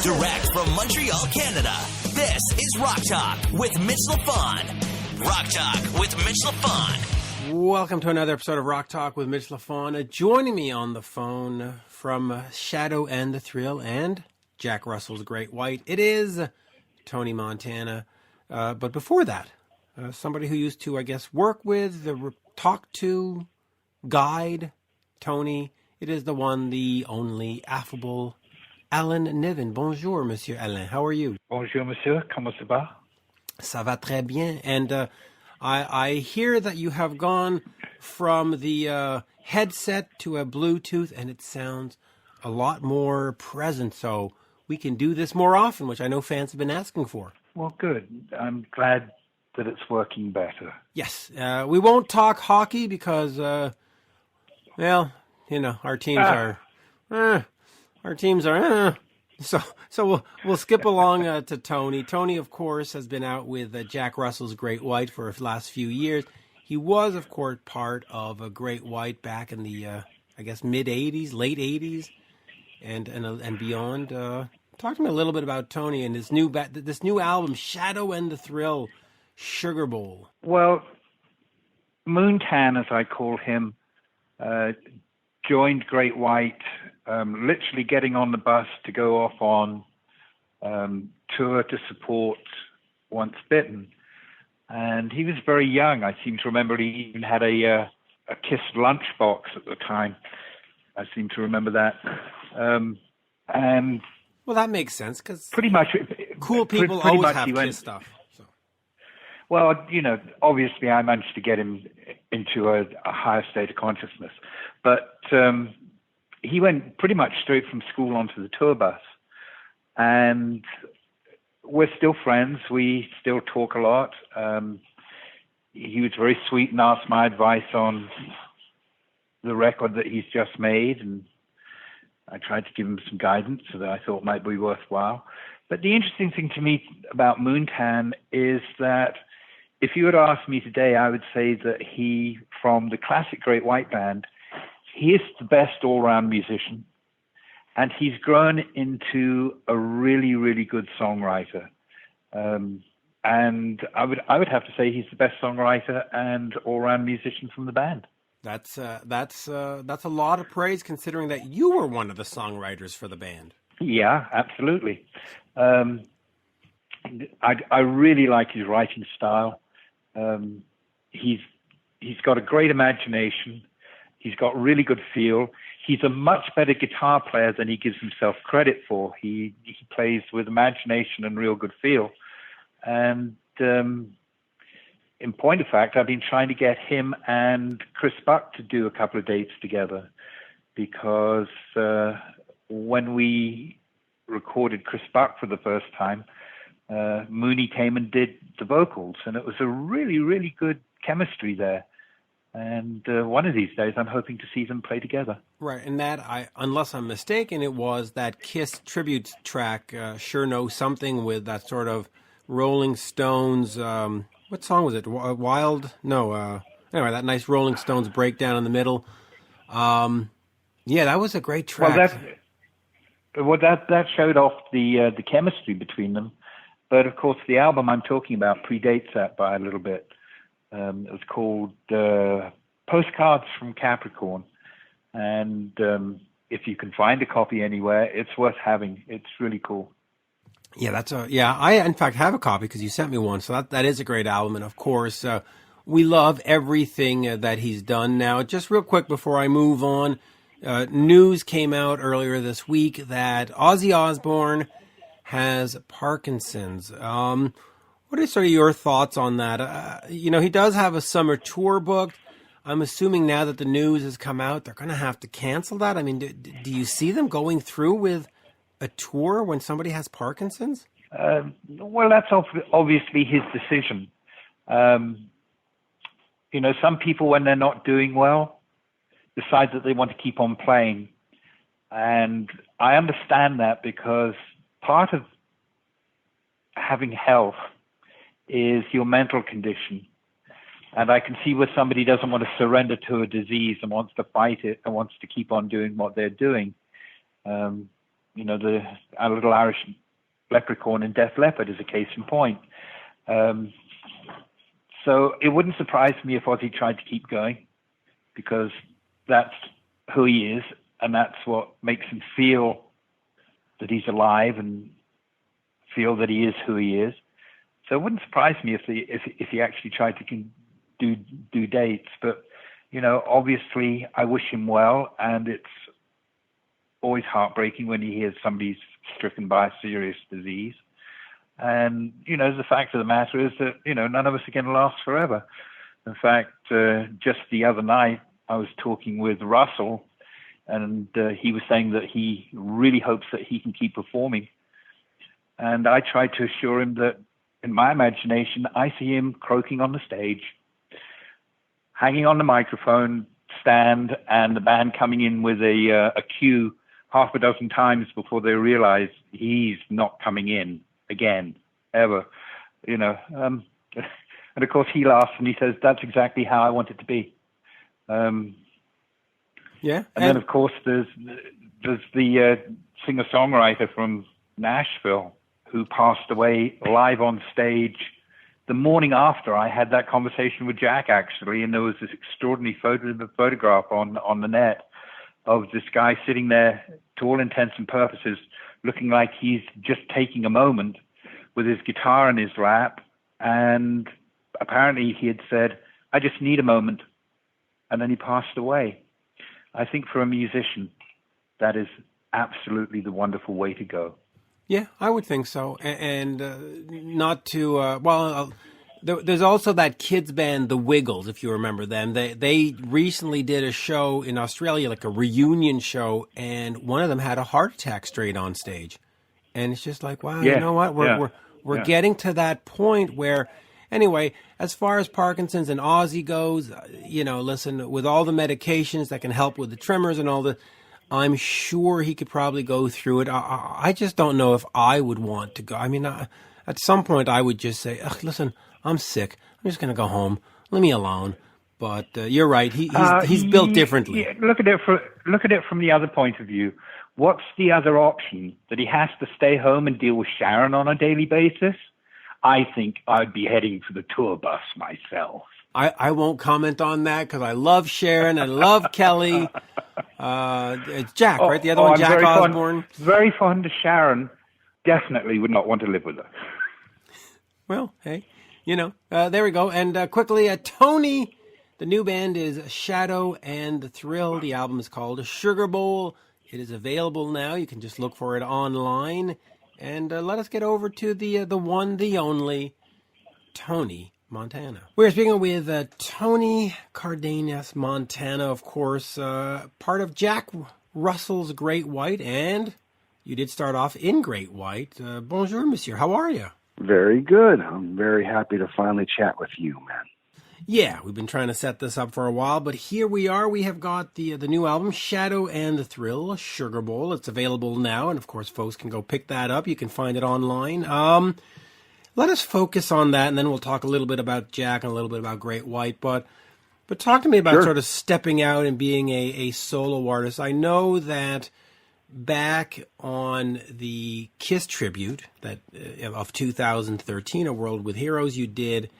Direct from Montreal, Canada, this is Rock Talk with Mitch Lafon. Rock Talk with Mitch Lafon. Welcome to another episode of Rock Talk with Mitch Lafon. Joining me on the phone from Shadow and the Thrill and Jack Russell's Great White, it is Tony Montana. But before that, somebody who used to, I guess, work with, talk to, guide Tony. It is the one, the only, affable Alan Niven. Bonjour, Monsieur Alain. How are you? Bonjour, monsieur. Comment ça va? Ça va très bien. And I hear that you have gone from the headset to a Bluetooth, and it sounds a lot more present. So we can do this more often, which I know fans have been asking for. Well, good. I'm glad that it's working better. Yes. We won't talk hockey because, well, you know, our teams are. So we'll skip along to Tony. Tony, of course, has been out with Jack Russell's Great White for the last few years. He was, of course, part of a Great White back in the, I guess, mid-'80s, late 80s, and beyond. Talk to me a little bit about Tony and this new album, Shadow and the Thrill, Sugar Bowl. Well, Moontan, as I call him, joined Great White, literally getting on the bus to go off on tour to support Once Bitten. And he was very young. I seem to remember he even had a Kiss lunchbox at the time. I seem to remember that. And well, that makes sense because pretty much cool people pretty always much have went, Kiss stuff. So. Well, you know, obviously I managed to get him into a higher state of consciousness, but he went pretty much straight from school onto the tour bus, and we're still friends. We still talk a lot. He was very sweet and asked my advice on the record that he's just made, and I tried to give him some guidance that I thought might be worthwhile. But the interesting thing to me about Moontan is that if you had asked me today, I would say that he, from the classic Great White Band, he is the best all-round musician, and he's grown into a really, really good songwriter. And I would have to say he's the best songwriter and all-round musician from the band. That's a lot of praise considering that you were one of the songwriters for the band. Yeah, absolutely. I really like his writing style. He's got a great imagination. He's got really good feel. He's a much better guitar player than he gives himself credit for. He plays with imagination and real good feel. And in point of fact, I've been trying to get him and Chris Buck to do a couple of dates together because when we recorded Chris Buck for the first time, Mooney came and did the vocals, and it was a really, really good chemistry there. And one of these days, I'm hoping to see them play together. Right, and that, unless I'm mistaken, it was that Kiss tribute track, Sure Know Something, with that sort of Rolling Stones, what song was it? Wild? No, anyway, that nice Rolling Stones breakdown in the middle. Yeah, that was a great track. Well, that showed off the chemistry between them. But, of course, the album I'm talking about predates that by a little bit. It was called Postcards from Capricorn. And if you can find a copy anywhere, it's worth having. It's really cool. Yeah, I, in fact, have a copy because you sent me one. So that is a great album. And, of course, we love everything that he's done. Now, just real quick before I move on, news came out earlier this week that Ozzy Osbourne has Parkinson's. What are sort of your thoughts on that? He does have a summer tour booked. I'm assuming now that the news has come out, they're going to have to cancel that. I mean, do you see them going through with a tour when somebody has Parkinson's? Well, that's obviously his decision. Some people, when they're not doing well, decide that they want to keep on playing. And I understand that because part of having health is your mental condition. And I can see where somebody doesn't want to surrender to a disease and wants to fight it and wants to keep on doing what they're doing. our little Irish leprechaun in Def Leppard is a case in point. So it wouldn't surprise me if Ozzy tried to keep going, because that's who he is, and that's what makes him feel that he's alive and feel that he is who he is. So it wouldn't surprise me if he actually tried to do dates. But obviously, I wish him well, and it's always heartbreaking when you hear somebody's stricken by a serious disease. And the fact of the matter is that none of us are going to last forever. In fact, just the other night, I was talking with Russell, and he was saying that he really hopes that he can keep performing. And I tried to assure him that in my imagination, I see him croaking on the stage, hanging on the microphone stand, and the band coming in with a cue half a dozen times before they realize he's not coming in again, ever. And of course he laughs and he says, that's exactly how I want it to be. Yeah. And then of course there's the singer-songwriter from Nashville who passed away live on stage the morning after I had that conversation with Jack, actually. And there was this extraordinary photograph on the net of this guy sitting there, to all intents and purposes, looking like he's just taking a moment with his guitar in his lap. And apparently he had said, I just need a moment. And then he passed away. I think for a musician, that is absolutely the wonderful way to go. Yeah, I would think so. And not to, there's also that kids band, The Wiggles, if you remember them. They recently did a show in Australia, like a reunion show, and one of them had a heart attack straight on stage. And it's just like, wow, you know what? We're getting to that point where, anyway, as far as Parkinson's and Ozzy goes, listen, with all the medications that can help with the tremors and all the, I'm sure he could probably go through it. I just don't know if I would want to go. I mean, at some point I would just say, listen, I'm sick. I'm just going to go home. Leave me alone. But you're right. He's built differently. Yeah, look at it from the other point of view. What's the other option? That he has to stay home and deal with Sharon on a daily basis? I think I'd be heading for the tour bus myself. I won't comment on that because I love Sharon. I love Kelly. It's Jack, right? The other one, Jack Osbourne. Very fond of Sharon. Definitely would not want to live with her. Well, hey, there we go. And quickly, Tony, the new band is Shadow and the Thrill. The album is called Sugar Bowl. It is available now. You can just look for it online. And let us get over to the one, the only, Tony Montana. We're speaking with Tony Cardenas Montana, of course, part of Jack Russell's Great White, and you did start off in Great White. Bonjour, monsieur. How are you? Very good. I'm very happy to finally chat with you, man. Yeah, we've been trying to set this up for a while, but here we are. We have got the new album, Shadow and the Thrill, Sugar Bowl. It's available now, and of course, folks can go pick that up. You can find it online. Let us focus on that, and then we'll talk a little bit about Jack and a little bit about Great White. But talk to me about sort of stepping out and being a solo artist. I know that back on the Kiss tribute of 2013, A World with Heroes, you did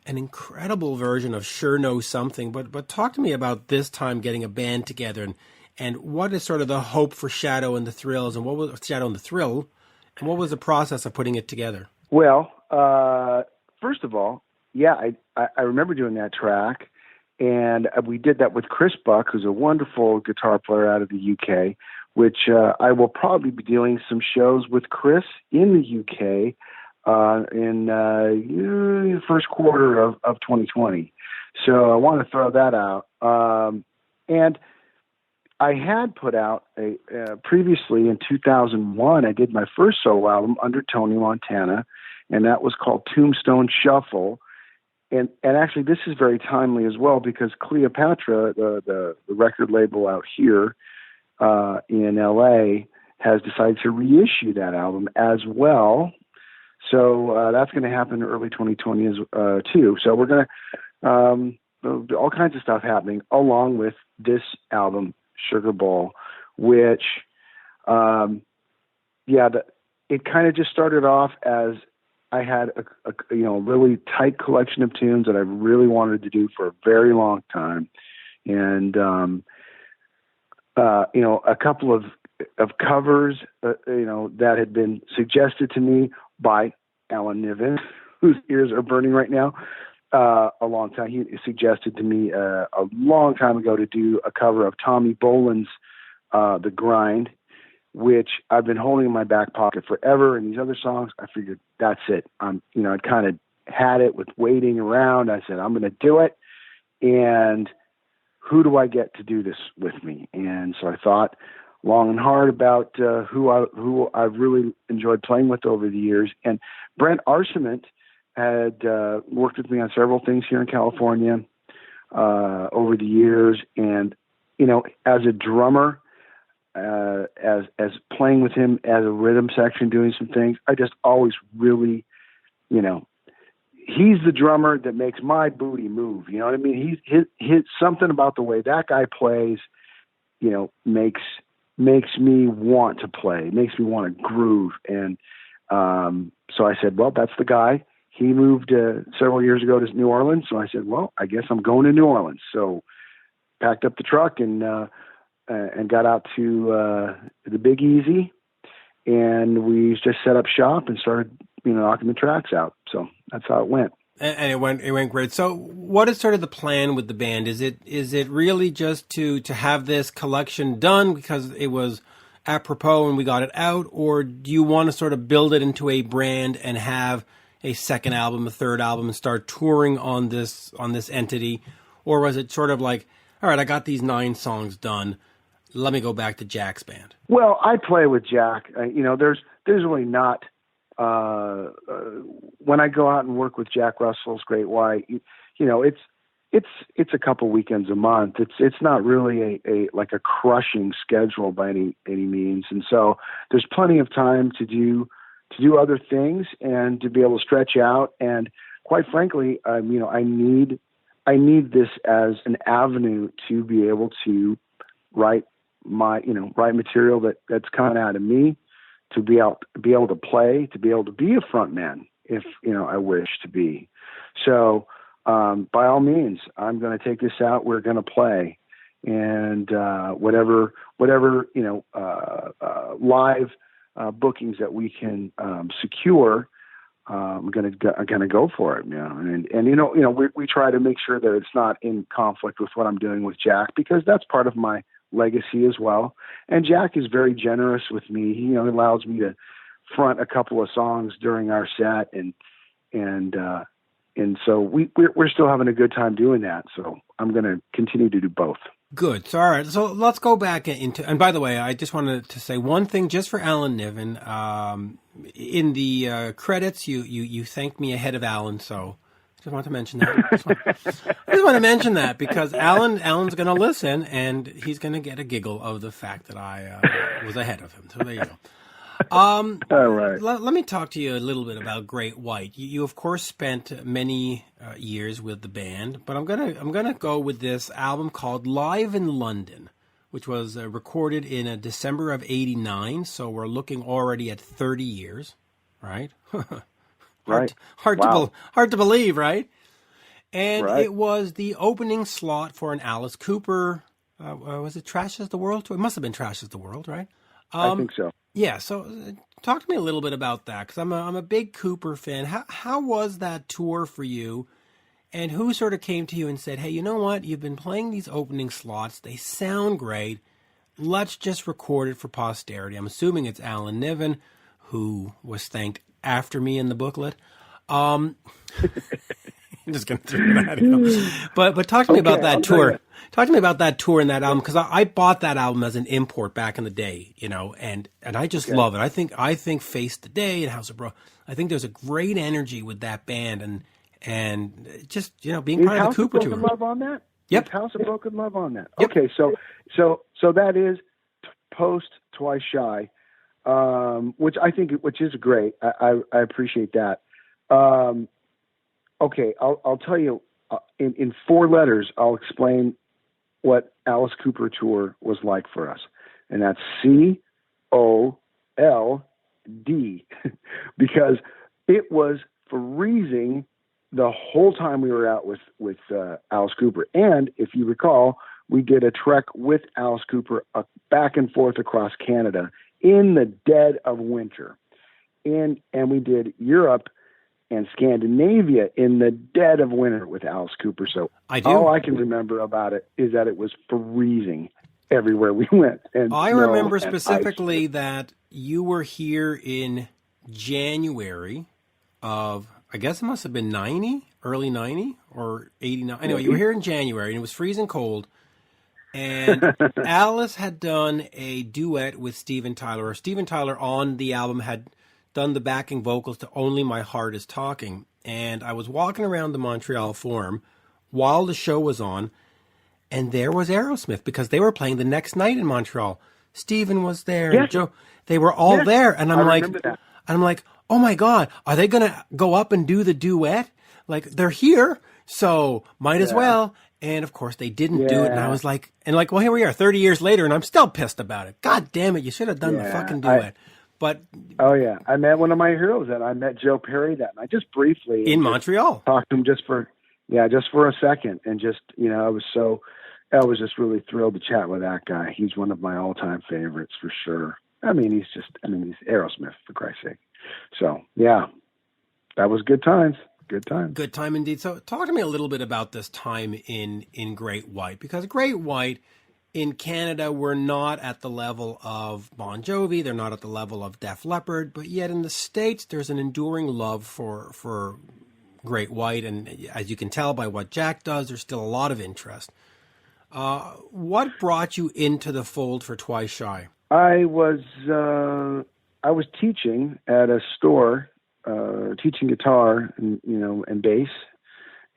an incredible version of Sure Know Something. But talk to me about this time getting a band together and what is sort of the hope for Shadow and the Thrills, and what was Shadow and the Thrill, and what was the process of putting it together? Well, first of all, I remember doing that track, and we did that with Chris Buck, who's a wonderful guitar player out of the UK, which I will probably be doing some shows with Chris in the UK in the first quarter of 2020. So I want to throw that out. And I had put out previously in 2001, I did my first solo album under Tony Montana, and that was called Tombstone Shuffle. And actually, this is very timely as well because Cleopatra, the record label out here in LA, has decided to reissue that album as well. So that's going to happen early 2020 too. So we're going to all kinds of stuff happening along with this album, Sugar Bowl, which it kind of just started off as I had a really tight collection of tunes that I really wanted to do for a very long time, and a couple of covers that had been suggested to me by Alan Niven, whose ears are burning right now. A long time. He suggested to me a long time ago to do a cover of Tommy Bolin's "The Grind," which I've been holding in my back pocket forever. And these other songs, I figured that's it. I'd kind of had it with waiting around. I said, I'm going to do it. And who do I get to do this with me? And so I thought long and hard about who I've really enjoyed playing with over the years. And Brent Arcement had worked with me on several things here in California over the years. And, as a drummer, as playing with him as a rhythm section, doing some things, I just always really, he's the drummer that makes my booty move. You know what I mean? He's something about the way that guy plays, makes me want to play, makes me want to groove. And so I said, well, that's the guy. He moved several years ago to New Orleans. So I said, well, I guess I'm going to New Orleans. So packed up the truck and got out to the Big Easy, and we just set up shop and started, knocking the tracks out. So that's how it went. And it went great. So what is sort of the plan with the band? Is it really just to have this collection done because it was apropos and we got it out, or do you want to sort of build it into a brand and have a second album, a third album, and start touring on this entity? Or was it sort of like, all right, I got these 9 songs done, let me go back to Jack's band? Well, I play with Jack. There's really not. When I go out and work with Jack Russell's Great White, it's a couple weekends a month. It's not really a crushing schedule by any means, and so there's plenty of time to do other things and to be able to stretch out. And quite frankly, I need this as an avenue to be able to write material that's coming out of me, to be able to play, to be able to be a front man if I wish to be. So by all means, I'm going to take this out. We're going to play, and whatever live bookings that we can secure, I'm going to go for it. And we try to make sure that it's not in conflict with what I'm doing with Jack, because that's part of my legacy as well. And Jack is very generous with me. He allows me to front a couple of songs during our set, and so we're still having a good time doing that. So I'm going to continue to do both. Good. So, all right. So let's go back into, and by the way, I just wanted to say one thing just for Alan Niven. In the credits, you thanked me ahead of Alan, so I just want to mention that. I just want to mention that because Alan's going to listen, and he's going to get a giggle of the fact that I was ahead of him. So there you go. All right. Let me talk to you a little bit about Great White. You of course spent many years with the band, but I'm gonna go with this album called Live in London, which was recorded in December of '89. So we're looking already at 30 years, right? Right. Hard to believe, right? And right. It was the opening slot for an Alice Cooper. Was it Trash Is the World tour? It must have been Trash Is the World, right? I think so. Yeah, so talk to me a little bit about that, because I'm a big Cooper fan. How was that tour for you, and who sort of came to you and said, hey, you know what, you've been playing these opening slots, they sound great, let's just record it for posterity? I'm assuming it's Alan Niven, who was thanked after me in the booklet. I'm just going to throw that in. But talk to me about that tour. Talk to me about that tour and that album, because I bought that album as an import back in the day, and I just love it. I think Face the Day and House of Bro. I think there's a great energy with that band, and just being part of the Cooper tour. House of Broken Love on that? Yep. Is House of Broken Love on that? Yep. Okay, so that is post Twice Shy, which is great. I appreciate that. Okay, I'll tell you in 4 letters. I'll explain what Alice Cooper tour was like for us, and that's COLLE D because it was freezing the whole time we were out with Alice Cooper. And if you recall, we did a trek with Alice Cooper back and forth across Canada in the dead of winter. And we did Europe and Scandinavia in the dead of winter with Alice Cooper. So all I can remember about it is that it was freezing everywhere we went. And I remember specifically that you were here in January of, I guess it must have been 90, early 90 or 89. Anyway, you were here in January and it was freezing cold. And Alice had done a duet with Steven Tyler, or Steven Tyler on the album had done the backing vocals to Only My Heart Is Talking. And I was walking around the Montreal Forum while the show was on, and there was Aerosmith because they were playing the next night in Montreal. Steven was there, and Joe, they were all there. And I'm like, oh my God, are they going to go up and do the duet? Like, they're here, so might as well. And of course they didn't do it. And I was like, well, here we are 30 years later and I'm still pissed about it. God damn it. You should have done the fucking duet. I met one of my heroes and I met Joe Perry that night, just briefly in Montreal. Talked to him just for a second. And just, I was just really thrilled to chat with that guy. He's one of my all time favorites for sure. He's Aerosmith, for Christ's sake. So that was good times. Good time. Good time indeed. So talk to me a little bit about this time in Great White, because Great White in Canada, we're not at the level of Bon Jovi. They're not at the level of Def Leppard, but yet in the States, there's an enduring love for Great White. And as you can tell by what Jack does, there's still a lot of interest. What brought you into the fold for Twice Shy? I was teaching at a store, teaching guitar and bass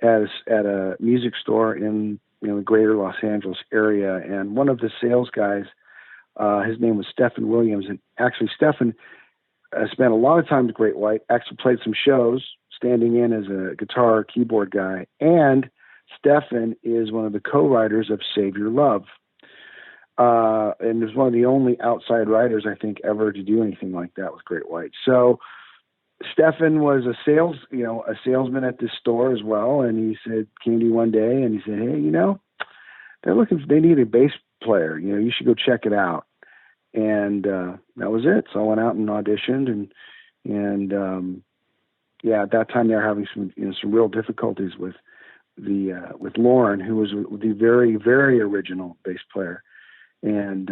at a music store in the greater Los Angeles area. And one of the sales guys, his name was Stephen Williams. And actually Stephen spent a lot of time with Great White, actually played some shows standing in as a guitar keyboard guy. And Stephen is one of the co-writers of Save Your Love. And was one of the only outside writers, I think, ever to do anything like that with Great White. So Stefan was a salesman at this store as well. And he came to me one day and he said, hey, they need a bass player. You should go check it out. And, that was it. So I went out and auditioned and at that time they were having some real difficulties with Lauren, who was the very, very original bass player. And,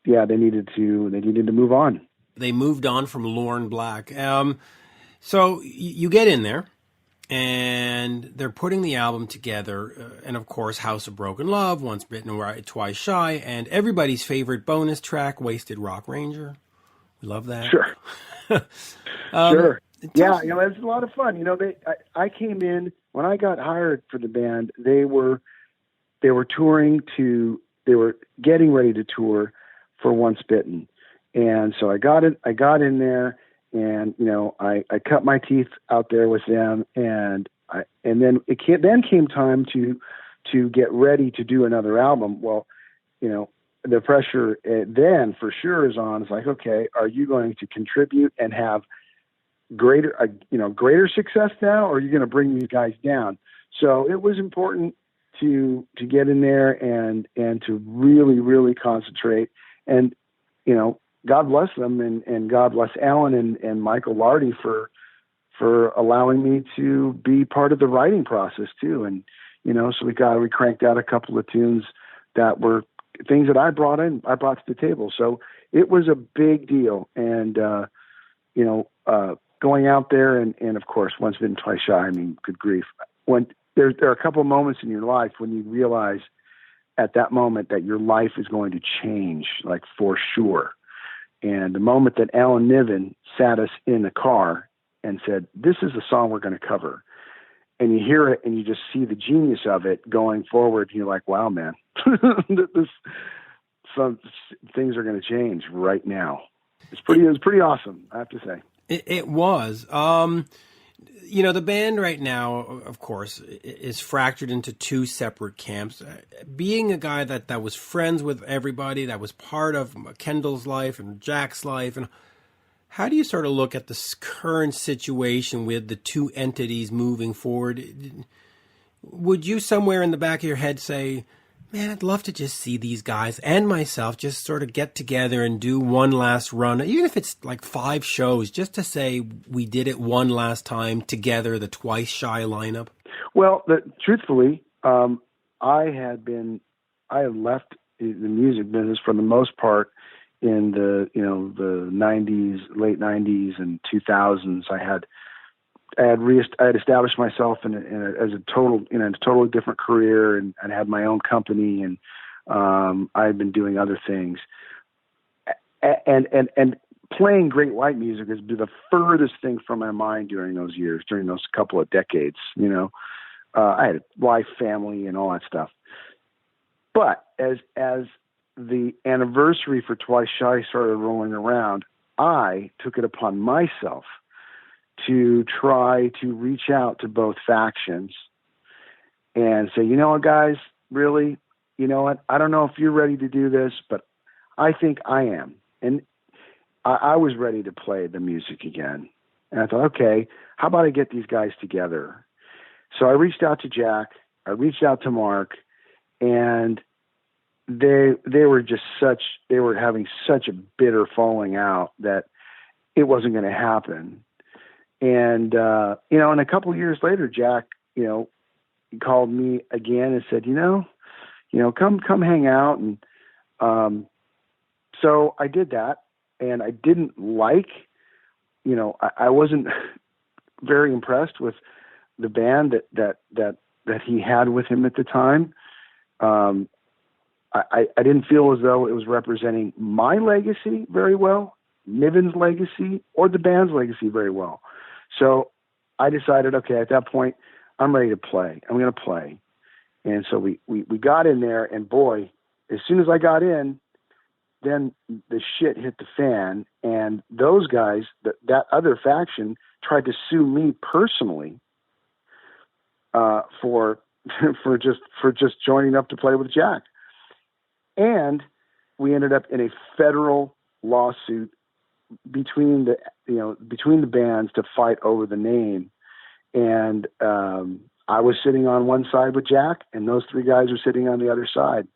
they needed to move on. They moved on from Lorne Black. So you get in there, and they're putting the album together. And, of course, House of Broken Love, Once Bitten, Twice Shy, and everybody's favorite bonus track, Wasted Rock Ranger. We love that. Sure. Sure. Yeah, it's a lot of fun. I came in, when I got hired for the band, they were getting ready to tour for Once Bitten. And so I got in there and, I cut my teeth out there with them. And then it came time to get ready to do another album. Well, the pressure then for sure is on. It's like, okay, are you going to contribute and have greater success now, or are you going to bring these guys down? So it was important to get in there and to really, really concentrate. And, God bless them and God bless Alan and Michael Lardy for allowing me to be part of the writing process too. And, so we cranked out a couple of tunes that were things that I brought to the table. So it was a big deal. And, going out there and of course, Once Bitten, Twice Shy, good grief. When there are a couple of moments in your life when you realize at that moment that your life is going to change, like for sure. And the moment that Alan Niven sat us in the car and said, this is the song we're going to cover. And you hear it and you just see the genius of it going forward. And you're like, wow, man, some things are going to change right now. It was pretty awesome, I have to say. It was. The band right now, of course, is fractured into two separate camps. Being a guy that was friends with everybody, that was part of Kendall's life and Jack's life, and How do you sort of look at the current situation with the two entities moving forward? Would you somewhere in the back of your head say, man, I'd love to just see these guys and myself just sort of get together and do one last run, even if it's like 5 shows, just to say we did it one last time together, the Twice Shy lineup? Well, truthfully, I had left the music business for the most part in the 90s, late 90s and 2000s. I had established myself as a totally different career, and had my own company, and I had been doing other things, and playing great white music has been the furthest thing from my mind during those years, during those couple of decades. I had a wife, family, and all that stuff. But as the anniversary for Twice Shy started rolling around, I took it upon myself to try to reach out to both factions and say, you know what, guys, really, you know what, I don't know if you're ready to do this, but I think I am. And I was ready to play the music again. And I thought, okay, how about I get these guys together? So I reached out to Jack, I reached out to Mark, and they were having such a bitter falling out that it wasn't going to happen. And, and a couple of years later, Jack, he called me again and said, come hang out. And, so I did that, and I didn't I wasn't very impressed with the band that he had with him at the time. I didn't feel as though it was representing my legacy very well, Niven's legacy, or the band's legacy very well. So I decided, okay, at that point, I'm ready to play. I'm going to play. And so we got in there, and boy, as soon as I got in, then the shit hit the fan. And those guys, that other faction, tried to sue me personally for just joining up to play with Jack. And we ended up in a federal lawsuit between the bands to fight over the name. And I was sitting on one side with Jack, and those 3 guys were sitting on the other side.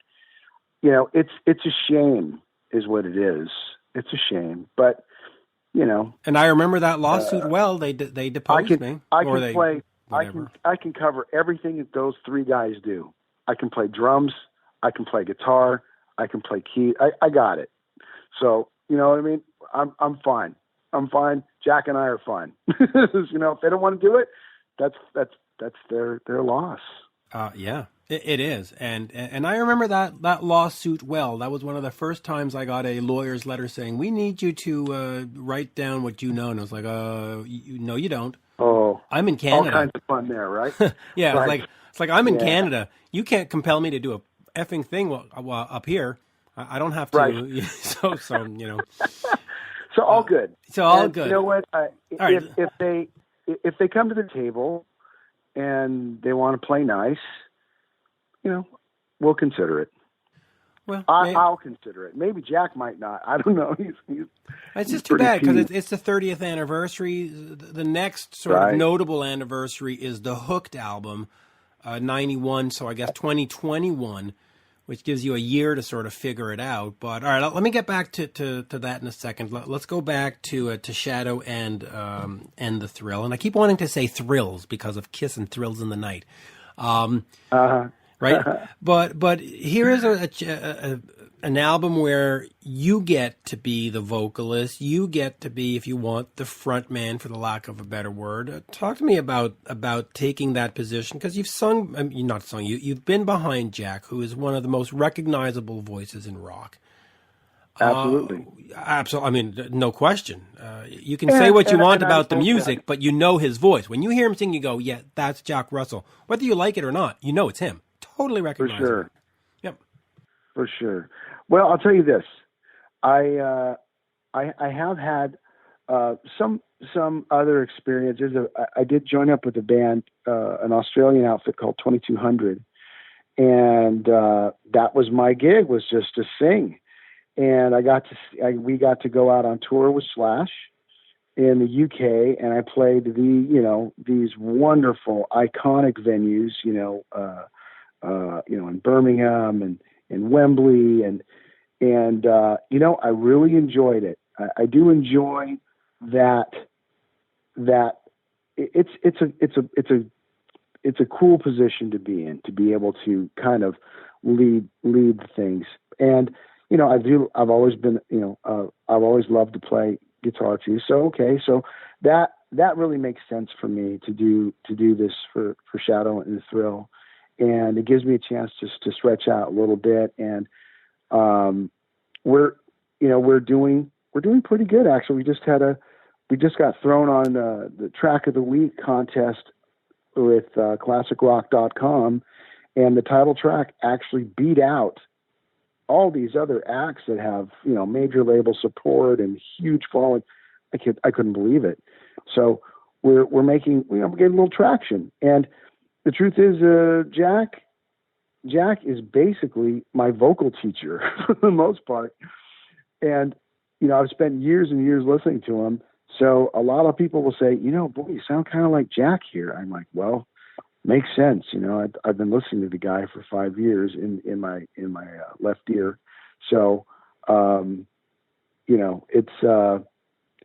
It's a shame, is what it is. It's a shame, but And I remember that lawsuit well. They deposed me. I can cover everything that those 3 guys do. I can play drums. I can play guitar. I can play key. I got it. So, you know what I mean? I'm fine. I'm fine. Jack and I are fine. If they don't want to do it, that's their loss. Yeah, it is. And I remember that lawsuit well. That was one of the first times I got a lawyer's letter saying, we need you to write down what you know. And I was like, no, you don't. Oh, I'm in Canada. All kinds of fun there, right? Yeah. Right. It's like I'm in Canada. You can't compel me to do a effing thing up here. I don't have to. Right. So So all good. So all and good. You know what? Right. If they come to the table and they want to play nice, we'll consider it. Well, I'll consider it. Maybe Jack might not. I don't know. It's just too bad because it's the 30th anniversary. The next sort of notable anniversary is the Hooked album, 91. So I guess 2021, which gives you a year to sort of figure it out. But all right, let me get back to that in a second. Let's go back to Shadow and the Thrill. And I keep wanting to say Thrills because of Kiss and Thrills in the Night. Right? But here is an album where you get to be the vocalist. You get to be, if you want, the front man, for the lack of a better word. Talk to me about taking that position, because you've you've been behind Jack, who is one of the most recognizable voices in rock. Absolutely. Absolutely. I mean, no question. You can say what you want about the music, but you know his voice. When you hear him sing, you go, yeah, that's Jack Russell. Whether you like it or not, you know it's him. Totally recognizable. For sure. Yep. For sure. Well, I'll tell you this. I have had some other experiences. I did join up with a band, an Australian outfit called 2200, and that was my gig, was just to sing. And we got to go out on tour with Slash, in the UK, and I played these wonderful, iconic venues, in Birmingham and in Wembley, and I really enjoyed it. I do enjoy that it's a cool position to be in, to be able to kind of lead things. And I've always been, I've always loved to play guitar too. So that really makes sense for me to do this for Shadow and Thrill, and it gives me a chance just to stretch out a little bit. And we're doing pretty good, actually. We just got thrown on the Track of the Week contest with ClassicRock.com, and the title track actually beat out all these other acts that have major label support and huge following. I couldn't believe it. So we're getting a little traction. And the truth is, Jack is basically my vocal teacher for the most part. And I've spent years and years listening to him. So a lot of people will say, boy, you sound kind of like Jack here. I'm like, well, makes sense. I've been listening to the guy for 5 years in my left ear. So,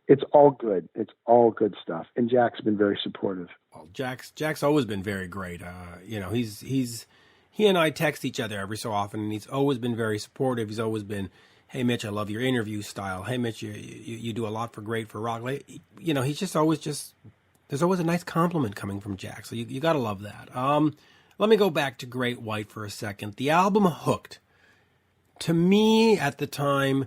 it's all good. It's all good stuff. And Jack's been very supportive. Well, Jack's always been very great. He and I text each other every so often, and he's always been very supportive. He's always been, hey, Mitch, I love your interview style. Hey, Mitch, you do a lot for rock. He's just always there's always a nice compliment coming from Jack. So you got to love that. Let me go back to Great White for a second. The album Hooked, to me at the time,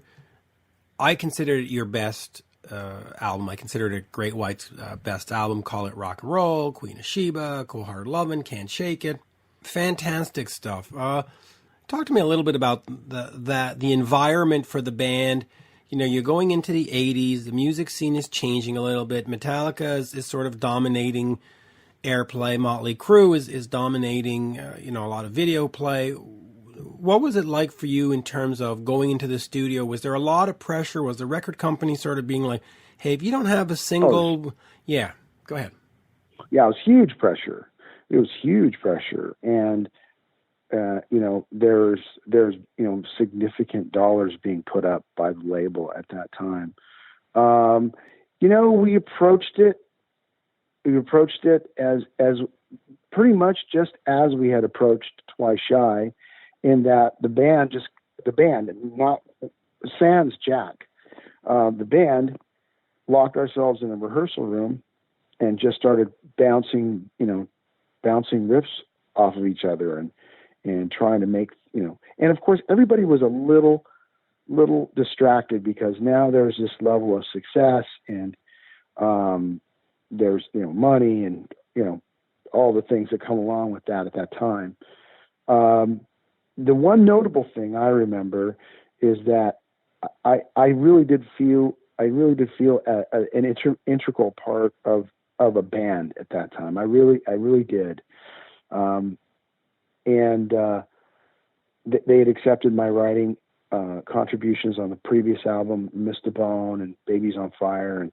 I considered it your best album. I considered it Great White's best album. Call It Rock and Roll, Queen of Sheba, Cold Hearted Lovin', Can't Shake It. Fantastic stuff. Talk to me a little bit about the environment for the band. You're going into the 80s. The music scene is changing a little bit. Metallica is sort of dominating airplay. Motley Crue is dominating, a lot of video play. What was it like for you in terms of going into the studio? Was there a lot of pressure? Was the record company sort of being like, hey, if you don't have a single... Yeah, go ahead. Yeah, it was huge pressure. And there's significant dollars being put up by the label at that time. We approached it as pretty much just as we had approached Twice Shy, in that the band, not sans Jack, the band locked ourselves in a rehearsal room and just started bouncing riffs off of each other and trying to make, and of course everybody was a little distracted because now there's this level of success and there's, money and, all the things that come along with that at that time. The one notable thing I remember is that I really did feel an integral part of a band at that time. I really did. And they had accepted my writing contributions on the previous album, Missed the Bone and Babies on Fire, and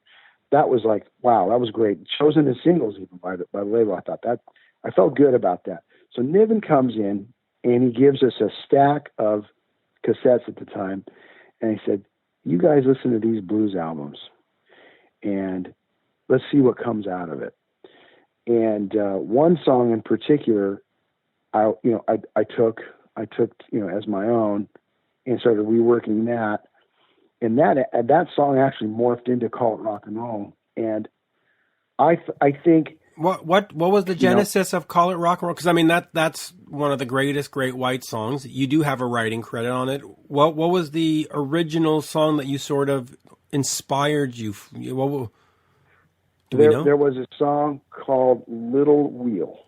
that was like, wow, that was great. Chosen as singles even by the label. I thought that I felt good about that. So Niven comes in and he gives us a stack of cassettes at the time, and he said, "You guys listen to these blues albums, and let's see what comes out of it." And one song in particular, I took as my own and started reworking that. And that song actually morphed into Call It Rock and Roll. And I think what was the genesis of Call It Rock and Roll? Because I mean that's one of the greatest Great White songs. You do have a writing credit on it. What was the original song that you sort of inspired you? Do we know? There was a song called Little Wheel.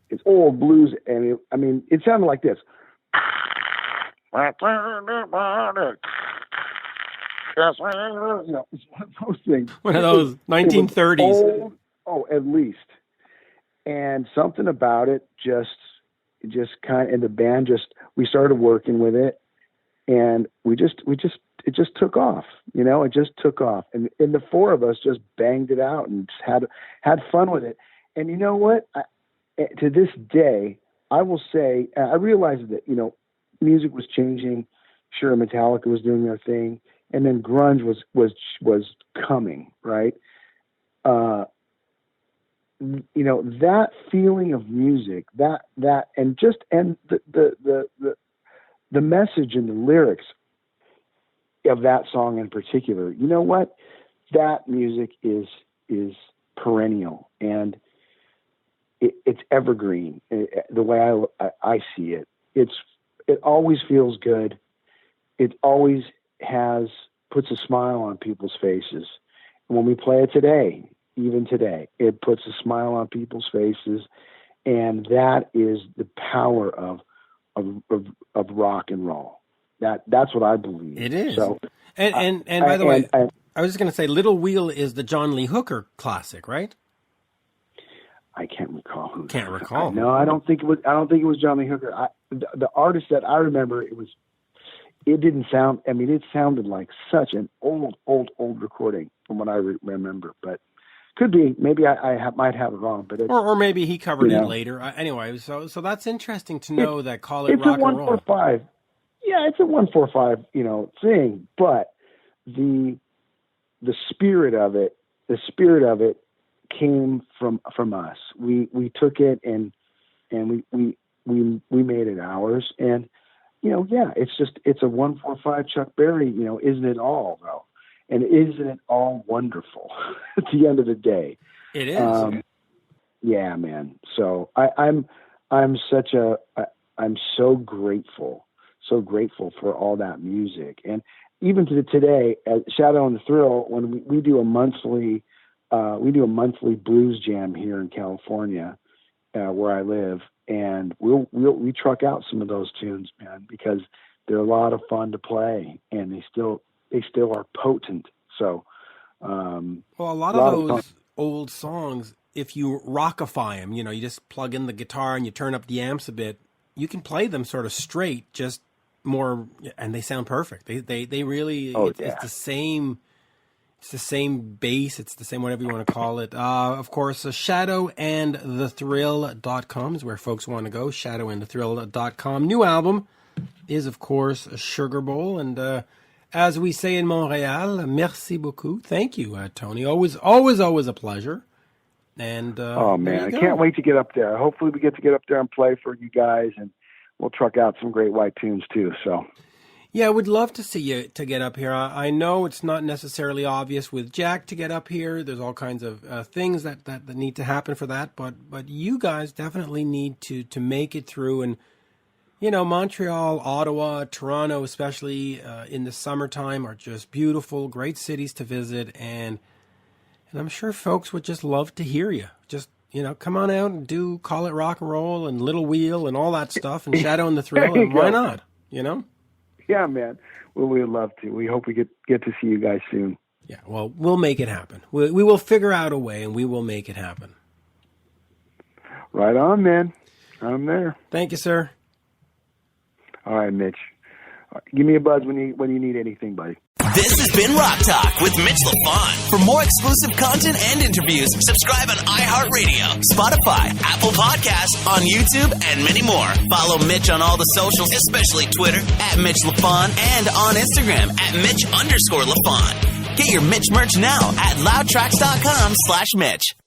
It's old blues, and it sounded like this. It's one of those things. One of those 1930s. At least. And something about it just kind of, and the band we started working with it, and we just just took off. It just took off, and the four of us just banged it out and just had fun with it. And you know what? To this day, I will say I realized that music was changing. Sure, Metallica was doing their thing, and then grunge was coming, right? That feeling of music, that and the message and the lyrics of that song in particular. You know what? That music is perennial, and it's evergreen. The way I see it, it always feels good. It always puts a smile on people's faces. And when we play it today, even today, it puts a smile on people's faces, and that is the power of rock and roll. That's what I believe. It is. So, and by the way, I was just going to say, Little Wheel is the John Lee Hooker classic, right? I can't recall who. Can't recall. No, I don't think it was John Lee Hooker. The artist that I remember, it didn't sound. I mean, it sounded like such an old recording from what I remember, but could be. Maybe I might have it wrong, but or maybe he covered it later. Anyway, so that's interesting to know that Call It Rock and Roll. It's a 145. Yeah, it's a 145. Thing, but the spirit of it came from us. We took it and we made it ours. And it's a 145 Chuck Berry. Isn't it all though? And isn't it all wonderful at the end of the day? It is. Yeah, man. So I'm so grateful for all that music. And even to today, at Shadow and the Thrill, when we do a monthly blues jam here in California, where I live, and we truck out some of those tunes, man, because they're a lot of fun to play, and they still are potent. So, well, a lot of those old songs, if you rockify them, you just plug in the guitar and you turn up the amps a bit, you can play them sort of straight, just more, and they sound perfect. They really, it's the same. It's the same bass. It's the same, whatever you want to call it. Of course, shadowandthethrill.com is where folks want to go. Shadowandthethrill.com. New album is, of course, Sugar Bowl. And as we say in Montreal, merci beaucoup. Thank you, Tony. Always a pleasure. And oh, man, I can't wait to get up there. Hopefully we get up there and play for you guys, and we'll truck out some great white tunes, too. So. Yeah, I would love to see you to get up here. I know it's not necessarily obvious with Jack to get up here. There's all kinds of things that need to happen for that, but you guys definitely need to make it through. And Montreal, Ottawa, Toronto, especially in the summertime, are just beautiful, great cities to visit, and I'm sure folks would just love to hear you. Just come on out and do Call It Rock and Roll and Little Wheel and all that stuff, and Shadow and the Thrill, and why not? Yeah, man. Well, we would love to. We hope we get to see you guys soon. Yeah, well, we'll make it happen. We will figure out a way, and we will make it happen. Right on, man. I'm there. Thank you, sir. All right, Mitch. Give me a buzz when you need anything, buddy. This has been Rock Talk with Mitch Lafon. For more exclusive content and interviews, subscribe on iHeartRadio, Spotify, Apple Podcasts, on YouTube, and many more. Follow Mitch on all the socials, especially Twitter, @Mitch Lafon, and on Instagram, @Mitch_Lafon. Get your Mitch merch now at loudtracks.com/Mitch.